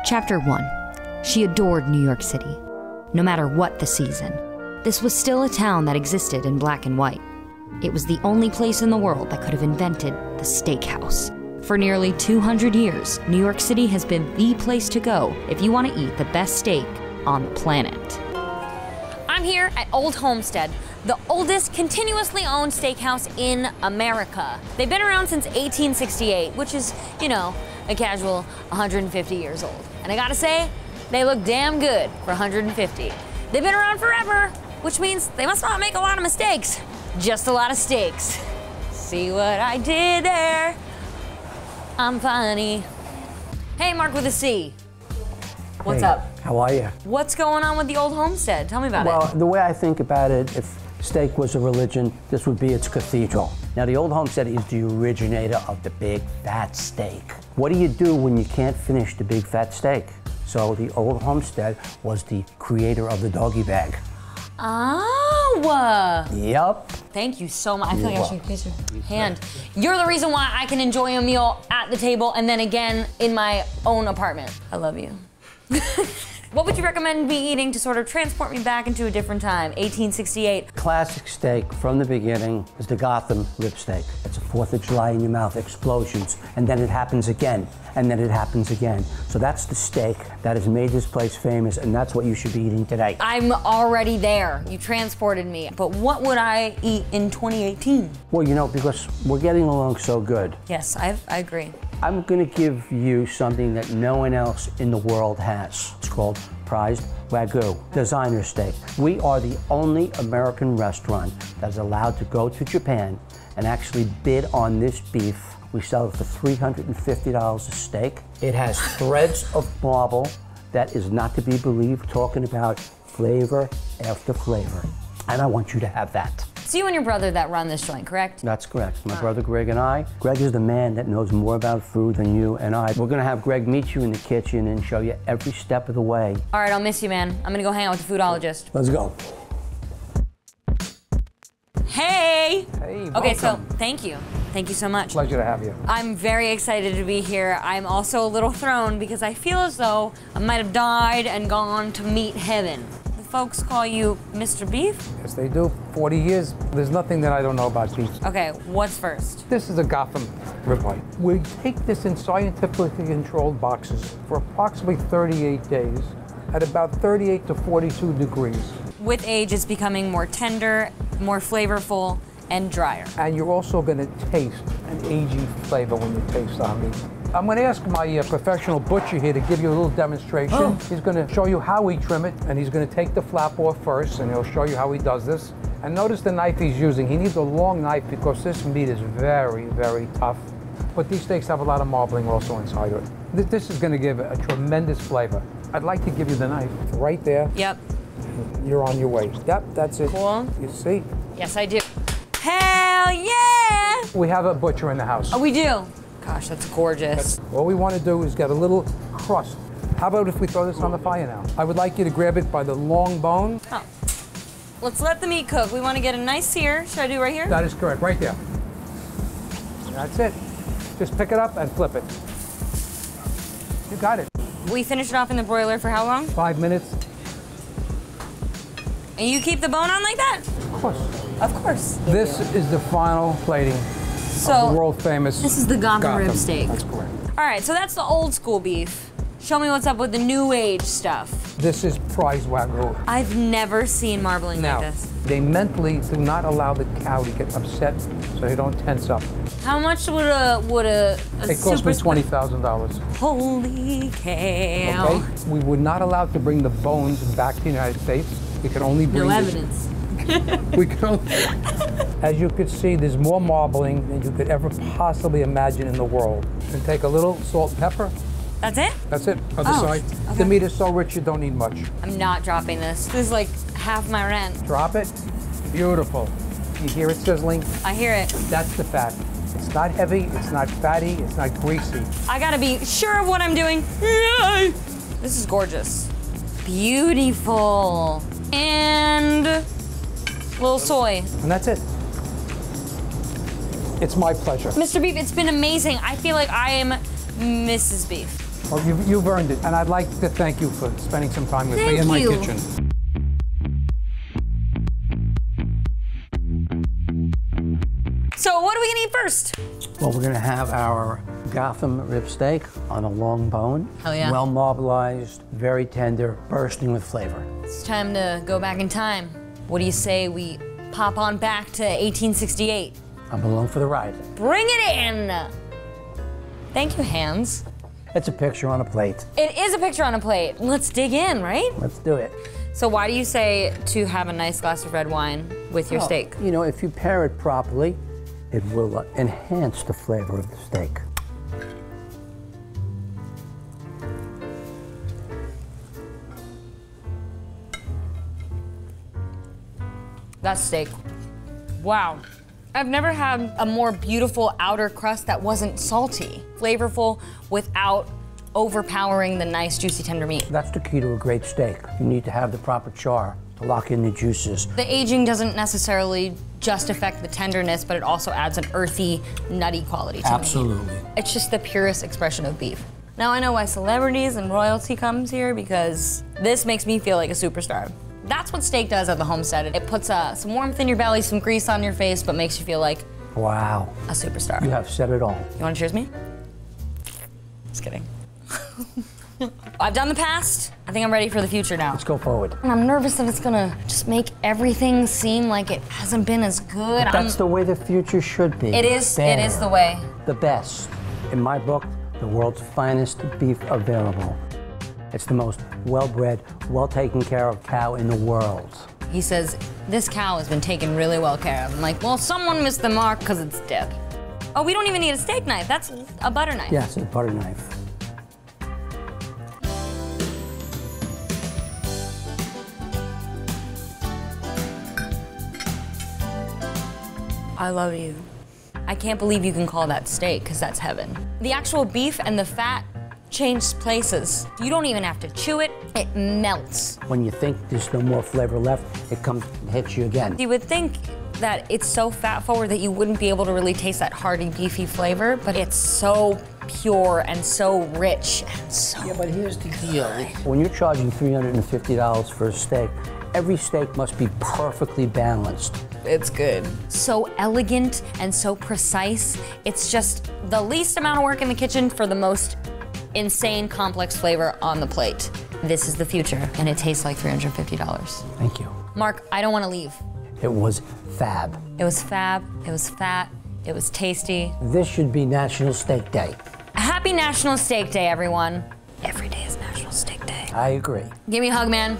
Chapter 1. She adored New York City. No matter what the season, this was still a town that existed in black and white. It was the only place in the world that could have invented the steakhouse. For nearly 200 years, New York City has been the place to go if you want to eat the best steak on the planet. I'm here at Old Homestead, the oldest continuously owned steakhouse in America. They've been around since 1868, which is, you know, a casual 150 years old. And I gotta say, they look damn good for 150. They've been around forever, which means they must not make a lot of mistakes. Just a lot of steaks. See what I did there? I'm funny. Hey, Mark with a C. What's up? How are you? What's going on with the Old Homestead? Tell me about it. Well, the way I think about it, if steak was a religion, this would be its cathedral. Now, the Old Homestead is the originator of the big fat steak. What do you do when you can't finish the big fat steak? So the Old Homestead was the creator of the doggy bag. Oh! Yep. Thank you so much. I feel like I should kiss your hand. You're the reason why I can enjoy a meal at the table and then again in my own apartment. I love you. What would you recommend me eating to sort of transport me back into a different time? 1868. Classic steak from the beginning is the Gotham rib steak. It's a 4th of July in your mouth, explosions, and then it happens again, and then it happens again. So that's the steak that has made this place famous, and that's what you should be eating today. I'm already there. You transported me. But what would I eat in 2018? Well, you know, because we're getting along so good. Yes, I agree. I'm gonna give you something that no one else in the world has. It's called prized Wagyu, designer steak. We are the only American restaurant that is allowed to go to Japan and actually bid on this beef. We sell it for $350 a steak. It has threads of marble that is not to be believed, talking about flavor after flavor. And I want you to have that. It's you and your brother that run this joint, correct? That's correct. My brother Greg and I. Greg is the man that knows more about food than you and I. We're gonna have Greg meet you in the kitchen and show you every step of the way. All right, I'll miss you, man. I'm gonna go hang out with the foodologist. Let's go. Hey! Hey, okay, so welcome. thank you. Thank you so much. Pleasure to have you. I'm very excited to be here. I'm also a little thrown because I feel as though I might have died and gone to meet heaven. Folks call you Mr. Beef? Yes, they do. 40 years. There's nothing that I don't know about beef. Okay, what's first? This is a Gotham ribeye. We take this in scientifically controlled boxes for approximately 38 days at about 38 to 42 degrees. With age, it's becoming more tender, more flavorful, and drier. And you're also going to taste an aging flavor when you taste our meat. I'm going to ask my professional butcher here to give you a little demonstration. Oh. He's going to show you how we trim it, and he's going to take the flap off first, and he'll show you how he does this. And notice the knife he's using. He needs a long knife because this meat is very, very tough. But these steaks have a lot of marbling also inside of it. This is going to give a tremendous flavor. I'd like to give you the knife right there. Yep. You're on your way. Yep, that's it. Cool. You see? Yes, I do. Hell yeah! We have a butcher in the house. Oh, we do? Gosh, that's gorgeous. All we want to do is get a little crust. How about if we throw this on the fire now? I would like you to grab it by the long bone. Oh. Let's let the meat cook. We want to get a nice sear. Should I do right here? That is correct, right there. That's it. Just pick it up and flip it. You got it. We finish it off in the broiler for how long? 5 minutes. And you keep the bone on like that? Of course. Of course. This is the final plating So, of the world famous this is the Gotham rib steak. That's correct. All right, so that's the old school beef. Show me what's up with the new age stuff. This is prized Wagyu. I've never seen marbling Now, like this. they mentally do not allow the cow to get upset so they don't tense up. How much would a It cost me $20,000. Holy cow. Okay? We were not allowed to bring the bones back to the United States. We could only bring No this- evidence. We can only, as you can see, there's more marbling than you could ever possibly imagine in the world. And take a little salt and pepper. That's it? That's it. Other Oh, side. okay. The meat is so rich you don't need much. I'm not dropping this. This is like half my rent. Drop it. Beautiful. You hear it sizzling? I hear it. That's the fat. It's not heavy, it's not fatty, it's not greasy. I gotta be sure of what I'm doing. This is gorgeous. Beautiful. And a little soy. And that's it. It's my pleasure. Mr. Beef, it's been amazing. I feel like I am Mrs. Beef. Well, you've earned it, and I'd like to thank you for spending some time with me in my kitchen. So what are we gonna eat first? Well, we're gonna have our Gotham rib steak on a long bone. Hell yeah. Well marbleized, very tender, bursting with flavor. It's time to go back in time. What do you say we pop on back to 1868? I'm along for the ride. Bring it in! Thank you, Hans. It's a picture on a plate. It is a picture on a plate. Let's dig in, right? Let's do it. So why do you say to have a nice glass of red wine with your steak? You know, if you pair it properly, it will enhance the flavor of the steak. That's steak. Wow. I've never had a more beautiful outer crust that wasn't salty, flavorful without overpowering the nice, juicy, tender meat. That's the key to a great steak. You need to have the proper char to lock in the juices. The aging doesn't necessarily just affect the tenderness, but it also adds an earthy, nutty quality to the meat. Absolutely. It's just the purest expression of beef. Now I know why celebrities and royalty comes here, because this makes me feel like a superstar. That's what steak does at the Homestead. It puts some warmth in your belly, some grease on your face, but makes you feel like wow, a superstar. You have said it all. You wanna cheers me? Just kidding. I've done the past. I think I'm ready for the future now. Let's go forward. And I'm nervous that it's gonna just make everything seem like it hasn't been as good. But that's the way the future should be. It is the way. The best. In my book, the world's finest beef available. It's the most well-bred, well-taken care of cow in the world. He says, this cow has been taken really well care of. I'm like, well, someone missed the mark because it's dead. Oh, we don't even need a steak knife. That's a butter knife. Yes, a butter knife. I love you. I can't believe you can call that steak, because that's heaven. The actual beef and the fat change places. You don't even have to chew it, it melts. When you think there's no more flavor left, it comes and hits you again. You would think that it's so fat forward that you wouldn't be able to really taste that hearty, beefy flavor, but it's so pure and so rich and so... Yeah, but here's the deal. When you're charging $350 for a steak, every steak must be perfectly balanced. It's good. So elegant and so precise. It's just the least amount of work in the kitchen for the most insane, complex flavor on the plate. This is the future, and it tastes like $350. Thank you. Mark, I don't want to leave. It was fab. It was fab, it was fat, it was tasty. This should be National Steak Day. Happy National Steak Day, everyone. Every day is National Steak Day. I agree. Give me a hug, man.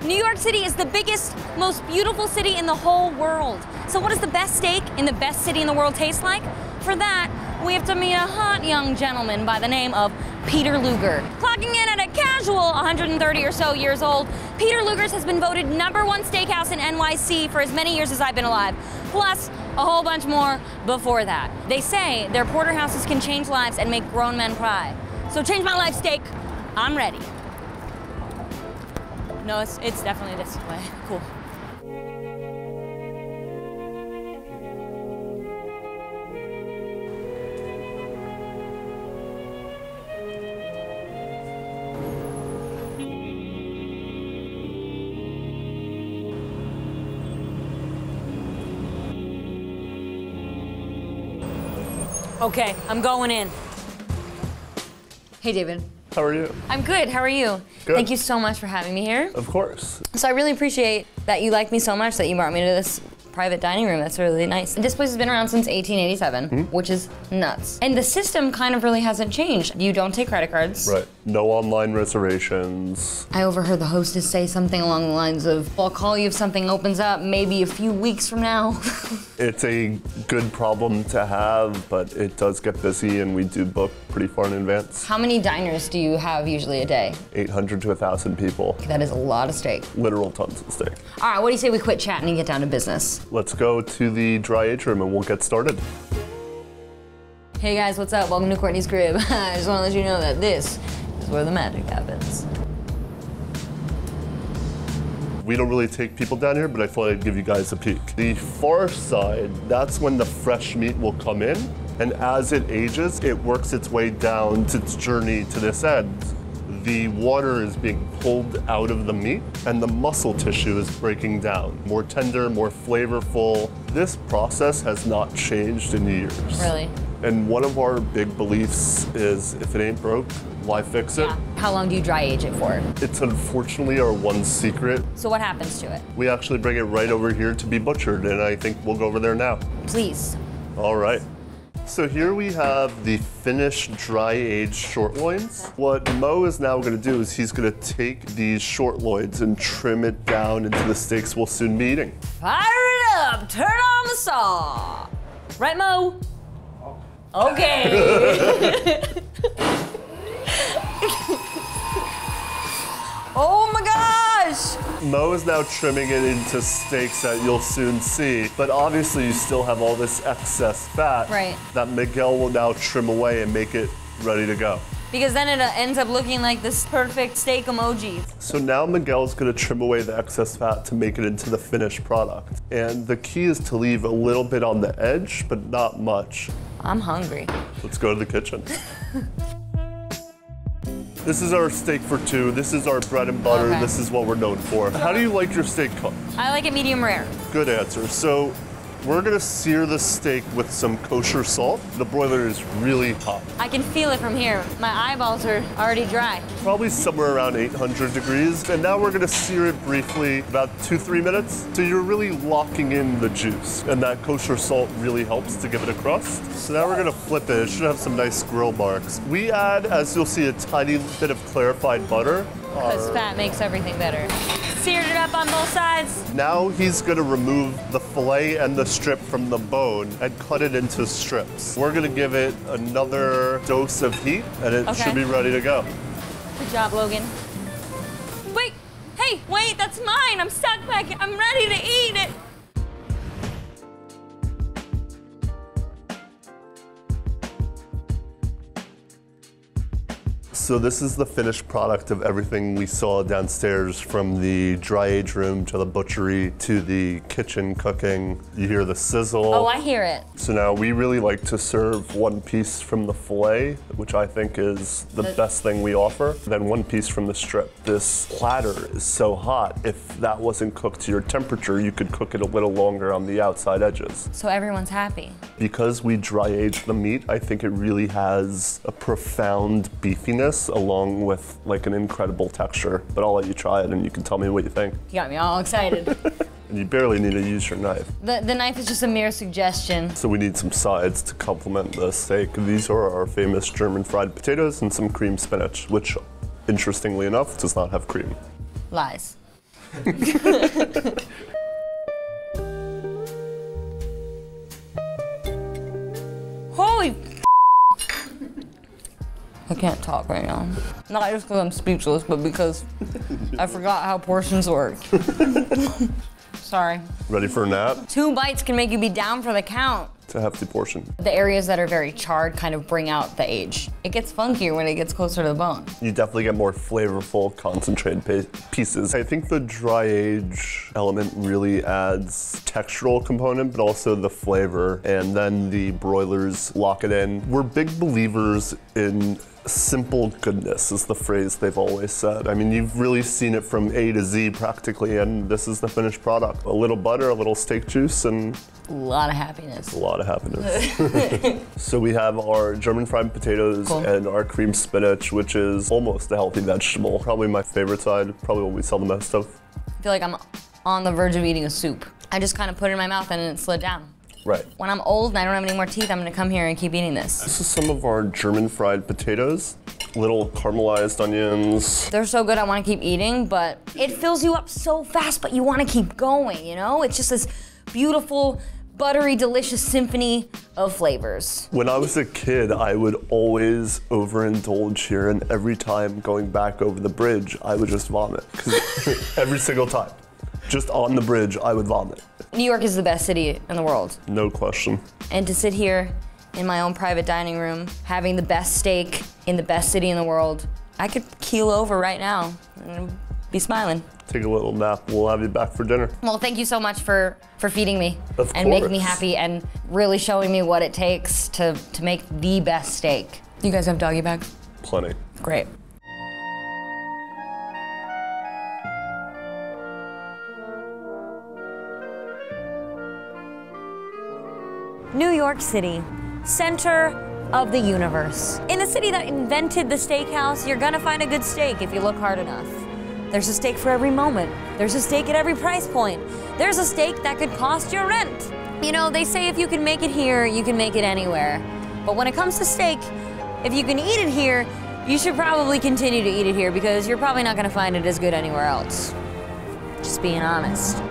New York City is the biggest, most beautiful city in the whole world. So what does the best steak in the best city in the world taste like? For that, we have to meet a hot young gentleman by the name of Peter Luger. Clocking in at a casual 130 or so years old, Peter Luger's has been voted #1 steakhouse in NYC for as many years as I've been alive, plus a whole bunch more before that. They say their porterhouses can change lives and make grown men cry. So change my life, steak. I'm ready. No, it's definitely this way. Cool. Okay, I'm going in. Hey, David. How are you? I'm good. How are you? Good. Thank you so much for having me here. Of course. So I really appreciate that you like me so much that you brought me to this private dining room. That's really nice. This place has been around since 1887, which is nuts. And the system kind of really hasn't changed. You don't take credit cards. Right. No online reservations. I overheard the hostess say something along the lines of, I'll call you if something opens up, maybe a few weeks from now. It's a good problem to have, but it does get busy and we do book pretty far in advance. How many diners do you have usually a day? 800 to 1,000 people. That is a lot of steak. Literal tons of steak. All right, what do you say we quit chatting and get down to business? Let's go to the dry age room and we'll get started. Hey guys, what's up? Welcome to Courtney's crib. I just want to let you know that this is where the magic happens. We don't really take people down here, but I thought I'd give you guys a peek. The far side, that's when the fresh meat will come in, and as it ages, it works its way down to its journey to this end. The water is being pulled out of the meat, and the muscle tissue is breaking down. More tender, more flavorful. This process has not changed in years. Really? And one of our big beliefs is if it ain't broke, why fix it? Yeah. How long do you dry age it for? It's unfortunately our one secret. So what happens to it? We actually bring it right over here to be butchered, and I think we'll go over there now. Please. All right. So here we have the finished dry-aged short loins. What Mo is now going to do is he's going to take these short loins and trim it down into the steaks we'll soon be eating. Fire it up! Turn on the saw! Right, Mo? Okay. Oh my gosh! Mo is now trimming it into steaks that you'll soon see, but obviously you still have all this excess fat that Miguel will now trim away and make it ready to go. Because then it ends up looking like this perfect steak emoji. So now Miguel's gonna trim away the excess fat to make it into the finished product. And the key is to leave a little bit on the edge, but not much. I'm hungry. Let's go to the kitchen. This is our steak for two. This is our bread and butter. Okay. This is what we're known for. How do you like your steak cooked? I like it medium rare. Good answer. So we're gonna sear the steak with some kosher salt. The broiler is really hot. I can feel it from here. My eyeballs are already dry. Probably somewhere around 800 degrees. And now we're gonna sear it briefly, about 2-3 minutes. So you're really locking in the juice. And that kosher salt really helps to give it a crust. So now we're gonna flip it. It should have some nice grill marks. We add, as you'll see, a tiny bit of clarified butter. Because fat makes everything better. Seared it up on both sides. Now he's gonna remove the fillet and the strip from the bone and cut it into strips. We're gonna give it another dose of heat and it should be ready to go. Good job, Logan. Wait, hey, wait, that's mine. I'm stuck back here. I'm ready to eat it. So this is the finished product of everything we saw downstairs, from the dry age room to the butchery to the kitchen cooking. You hear the sizzle. Oh, I hear it. So now we really like to serve one piece from the fillet, which I think is the best thing we offer, then one piece from the strip. This platter is so hot, if that wasn't cooked to your temperature, you could cook it a little longer on the outside edges. So everyone's happy. Because we dry age the meat, I think it really has a profound beefiness along with like an incredible texture. But I'll let you try it and you can tell me what you think. You got me all excited. And you barely need to use your knife. The knife is just a mere suggestion. So we need some sides to complement the steak. These are our famous German fried potatoes and some cream spinach, which, interestingly enough, does not have cream. Lies. Holy I can't talk right now. Not just because I'm speechless, but because I forgot how portions work. Sorry. Ready for a nap? 2 bites can make you be down for the count. It's a hefty portion. The areas that are very charred kind of bring out the age. It gets funkier when it gets closer to the bone. You definitely get more flavorful, concentrated pieces. I think the dry age element really adds textural component, but also the flavor, and then the broilers lock it in. We're big believers in simple goodness is the phrase they've always said. I mean, you've really seen it from A to Z practically, and this is the finished product. A little butter, a little steak juice, and a lot of happiness. A lot of happiness. So we have our German fried potatoes and our cream spinach, which is almost a healthy vegetable. Probably my favorite side, probably what we sell the most of. I feel like I'm on the verge of eating a soup. I just kind of put it in my mouth and it slid down. Right. When I'm old and I don't have any more teeth, I'm gonna come here and keep eating this. This is some of our German fried potatoes. Little caramelized onions. They're so good I wanna keep eating, but it fills you up so fast, but you wanna keep going, you know? It's just this beautiful, buttery, delicious symphony of flavors. When I was a kid, I would always overindulge here, and every time going back over the bridge, I would just vomit. 'Cause every single time. Just on the bridge, I would vomit. New York is the best city in the world. No question. And to sit here in my own private dining room, having the best steak in the best city in the world, I could keel over right now and Be smiling. Take a little nap. We'll have you back for dinner. Well, thank you so much for feeding me. Of and making me course. happy and really showing me what it takes to make the best steak. You guys have doggy bags? Plenty. Great. New York City, center of the universe. In the city that invented the steakhouse, you're gonna find a good steak if you look hard enough. There's a steak for every moment. There's a steak at every price point. There's a steak that could cost your rent. You know, they say if you can make it here, you can make it anywhere. But when it comes to steak, if you can eat it here, you should probably continue to eat it here because you're probably not gonna find it as good anywhere else. Just being honest.